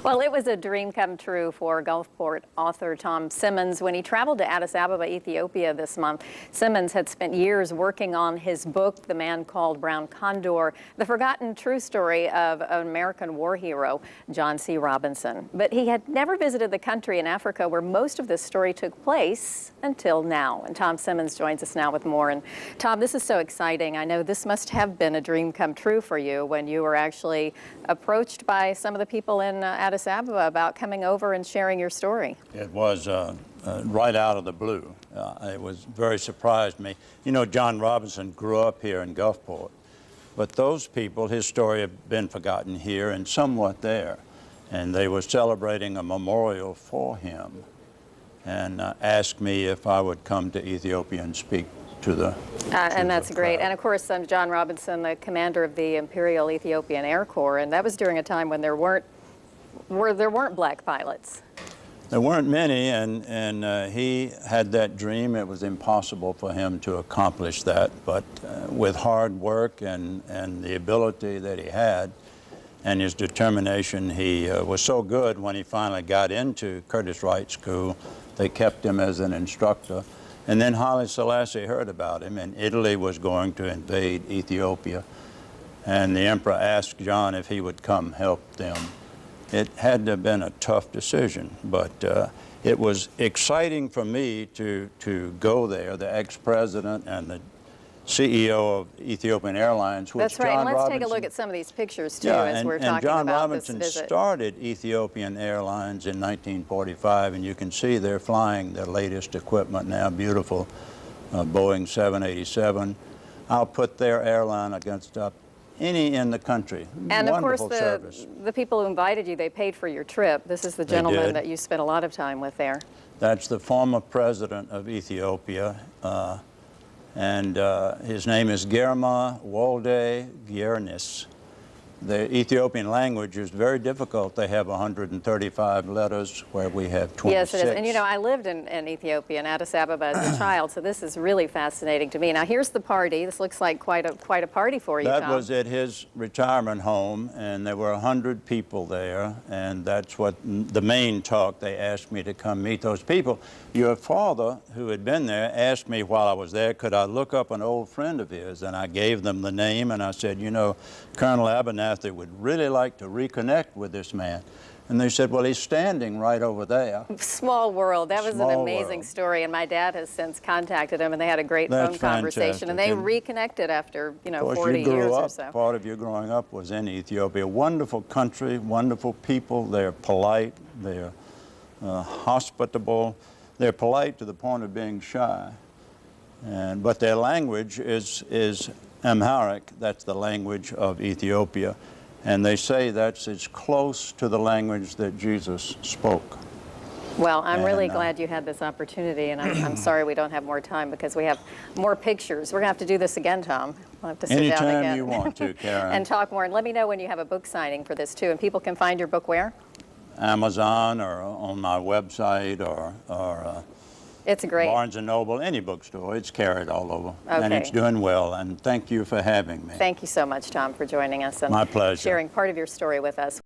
Well, it was a dream come true for Gulfport author Tom Simmons when he traveled to Addis Ababa, Ethiopia this month. Simmons had spent years working on his book, The Man Called Brown Condor, the forgotten true story of an American war hero, John C. Robinson. But he had never visited the country in Africa where most of this story took place until now. And Tom Simmons joins us now with more. And Tom, this is so exciting. I know this must have been a dream come true for you when you were actually approached by some of the people in Addis Ababa about coming over and sharing your story. It was right out of the blue. It was very surprised me. You know, John Robinson grew up here in Gulfport, but those people, his story had been forgotten here and somewhat there, and they were celebrating a memorial for him and asked me if I would come to Ethiopia and speak to the and that's great. And of course, John Robinson, the commander of the Imperial Ethiopian Air Corps, and that was during a time when there weren't black pilots. There weren't many, and he had that dream. It was impossible for him to accomplish that, but with hard work and the ability that he had and his determination, he was so good when he finally got into Curtis Wright School. They kept him as an instructor. And then Haile Selassie heard about him, and Italy was going to invade Ethiopia. And the emperor asked John if he would come help them. It had to have been a tough decision, but it was exciting for me to go there. The ex-president and the CEO of Ethiopian Airlines, which That's right. John And let's Robinson, take a look at some of these pictures, too, yeah, as we're and talking John about Robinson this visit. started Ethiopian Airlines in 1945, and you can see they're flying their latest equipment now, beautiful Boeing 787. I'll put their airline against any in the country. And of course, service. the people who invited you, they paid for your trip. This is the gentleman that you spent a lot of time with there. That's the former president of Ethiopia, and his name is Girma Wolde Giernis. The Ethiopian language is very difficult. They have 135 letters where we have 26. Yes, it is. And you know, I lived in Ethiopia, in Addis Ababa as a child, so this is really fascinating to me. Now, here's the party. This looks like quite a party for you, That Tom. was at his retirement home, and there were 100 people there, and that's what the main talk. They asked me to come meet those people. Your father, who had been there, asked me while I was there, could I look up an old friend of his? And I gave them the name, and I said, you know, Colonel Abernathy would really like to reconnect with this man. And they said, well, he's standing right over there. Small world. That was an amazing world. story, and my dad has since contacted him, and they had a great phone conversation, and they reconnected after, you know, 40 years or so. Part of your growing up was in Ethiopia. Wonderful country, wonderful people. They're polite, they're hospitable. They're polite to the point of being shy. But their language is Amharic. That's the language of Ethiopia. And they say that's as close to the language that Jesus spoke. Well, I'm really glad you had this opportunity, and I'm sorry we don't have more time because we have more pictures. We're going to have to do this again, Tom. We'll have to sit down again. Anytime you want to, Karen. And talk more. And let me know when you have a book signing for this, too. And people can find your book where? Amazon or on my website or it's great. Barnes & Noble, any bookstore. It's carried all over. Okay. And it's doing well. And thank you for having me. Thank you so much, Tom, for joining us and My pleasure. sharing part of your story with us.